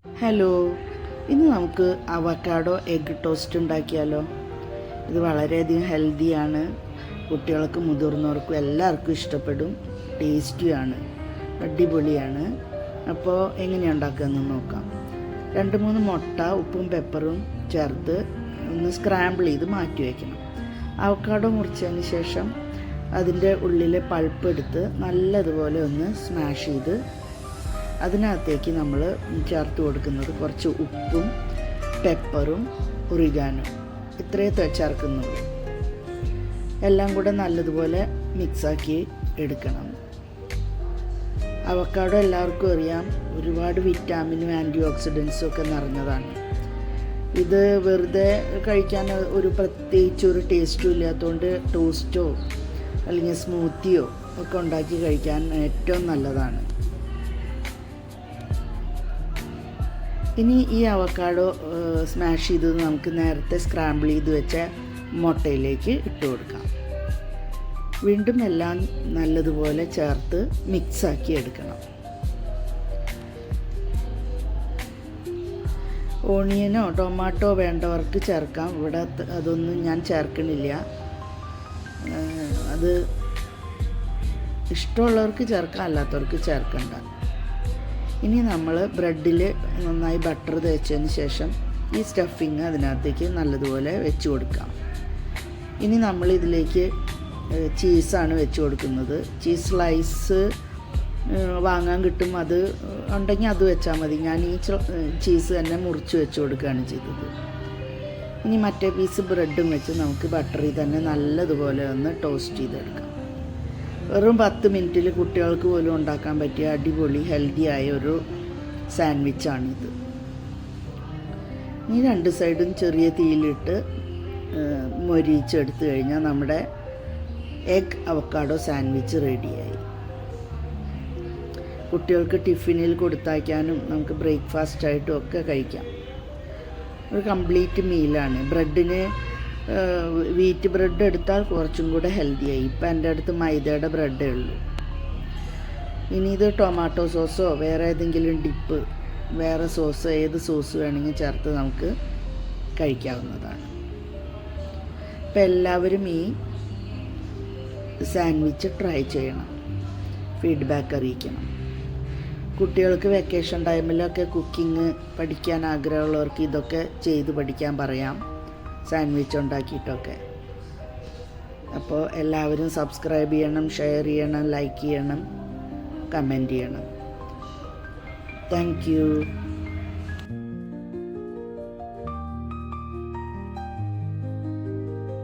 Hello, ഇന്ന് നമുക്ക് avocado egg toast ഉണ്ടാക്കിയാലോ. ഇത് വളരെയധികം ഹെൽത്തിയാണ്. കുട്ടികൾക്കും മുതിർന്നവർക്കും എല്ലാവർക്കും ഇഷ്ടപ്പെടും. ടേസ്റ്റിയാണ്, അടിപൊളിയാണ്. അപ്പോൾ എങ്ങനെയാണ് ഉണ്ടാക്കുകയെന്ന് നോക്കാം. 2-3 മുട്ട ഉപ്പും പെപ്പറും ചേർത്ത് ഒന്ന് സ്ക്രാമ്പിൾ ചെയ്ത് മാറ്റി വയ്ക്കണം. അവക്കാഡോ മുറിച്ചതിന് ശേഷം അതിൻ്റെ ഉള്ളിലെ പൾപ്പ് എടുത്ത് നല്ലതുപോലെ ഒന്ന് സ്മാഷ് ചെയ്ത് അതിനകത്തേക്ക് നമ്മൾ ചേർത്ത് കൊടുക്കുന്നത് കുറച്ച് ഉപ്പും പെപ്പറും ഒറിഗാനോ, ഇത്രയേ ചേർക്കുന്നുള്ളൂ. എല്ലാം കൂടെ നല്ലതുപോലെ മിക്സാക്കി എടുക്കണം. അവക്കാഡോ എല്ലാവർക്കും അറിയാം, ഒരുപാട് വിറ്റാമിനും ആൻറ്റി ഓക്സിഡൻസും ഒക്കെ നിറഞ്ഞതാണ്. ഇത് വെറുതെ കഴിക്കാൻ പ്രത്യേകിച്ച് ടേസ്റ്റും ഇല്ലാത്തതുകൊണ്ട് ടോസ്റ്റോ അല്ലെങ്കിൽ സ്മൂത്തിയോ ഒക്കെ ഉണ്ടാക്കി കഴിക്കാൻ ഏറ്റവും നല്ലതാണ്. ഇനി ഈ അവക്കാഡോ സ്മാഷ് ചെയ്തത് നമുക്ക് നേരത്തെ സ്ക്രാമ്പിൾ ചെയ്ത് വെച്ച മുട്ടയിലേക്ക് ഇട്ട് കൊടുക്കാം. വീണ്ടും എല്ലാം നല്ലതുപോലെ ചേർത്ത് മിക്സാക്കി എടുക്കണം. ഓണിയനോ ടൊമാറ്റോ വേണ്ടവർക്ക് ചേർക്കാം. ഇവിടെ അതൊന്നും ഞാൻ ചേർക്കണില്ല. അത് ഇഷ്ടമുള്ളവർക്ക് ചേർക്കാം, അല്ലാത്തവർക്ക് ചേർക്കണ്ട. ഇനി നമ്മൾ ബ്രെഡിൽ നന്നായി ബട്ടർ തേച്ചതിന് ശേഷം ഈ സ്റ്റഫിങ് അതിനകത്തേക്ക് നല്ലതുപോലെ വെച്ച് കൊടുക്കാം. ഇനി നമ്മൾ ഇതിലേക്ക് ചീസാണ് വെച്ച് കൊടുക്കുന്നത്. ചീസ് സ്ലൈസ് വാങ്ങാൻ കിട്ടും, അത് ഉണ്ടെങ്കിൽ അത് വെച്ചാൽ മതി. ഞാൻ ഈ ചീസ് തന്നെ മുറിച്ച് വെച്ച് കൊടുക്കുകയാണ് ചെയ്തത്. ഇനി മറ്റേ പീസ് ബ്രെഡും വെച്ച് നമുക്ക് ബട്ടറിൽ തന്നെ നല്ലതുപോലെ ഒന്ന് ടോസ്റ്റ് ചെയ്തെടുക്കാം. വെറും 10 മിനിറ്റിൽ കുട്ടികൾക്ക് പോലും ഉണ്ടാക്കാൻ പറ്റിയ അടിപൊളി ഹെൽത്തിയായ ഒരു സാൻഡ്വിച്ചാണിത്. ഈ 2 സൈഡും ചെറിയ തീയിലിട്ട് മൊരിച്ചെടുത്ത് കഴിഞ്ഞാൽ നമ്മുടെ എഗ് അവക്കാഡോ സാൻഡ്വിച്ച് റെഡിയായി. കുട്ടികൾക്ക് ടിഫിനിൽ കൊടുത്തയക്കാനും നമുക്ക് ബ്രേക്ക്ഫാസ്റ്റായിട്ടും ഒക്കെ കഴിക്കാം. ഒരു കംപ്ലീറ്റ് മീലാണ്. ബ്രെഡിന് വീറ്റ് ബ്രെഡ് എടുത്താൽ കുറച്ചും കൂടെ ഹെൽത്തിയായി. ഇപ്പം എൻ്റെ അടുത്ത് മൈദയുടെ ബ്രെഡേ ഉള്ളൂ. ഇനി ഇത് ടൊമാറ്റോ സോസോ വേറെ ഏതെങ്കിലും ഡിപ്പ്, വേറെ സോസ്, ഏത് സോസ് വേണമെങ്കിൽ ചേർത്ത് നമുക്ക് കഴിക്കാവുന്നതാണ്. അപ്പം എല്ലാവരും ഈ സാൻഡ്വിച്ച് ട്രൈ ചെയ്യണം, ഫീഡ്ബാക്ക് അറിയിക്കണം. കുട്ടികൾക്ക് വെക്കേഷൻ ടൈമിലൊക്കെ കുക്കിംഗ് പഠിക്കാൻ ആഗ്രഹമുള്ളവർക്ക് ഇതൊക്കെ ചെയ്ത് പഠിക്കാൻ പറയാം, സാൻഡ്വിച്ച് ഉണ്ടാക്കിയിട്ടൊക്കെ. അപ്പോൾ എല്ലാവരും സബ്സ്ക്രൈബ് ചെയ്യണം, ഷെയർ ചെയ്യണം, ലൈക്ക് ചെയ്യണം, കമൻറ്റ് ചെയ്യണം. Thank you.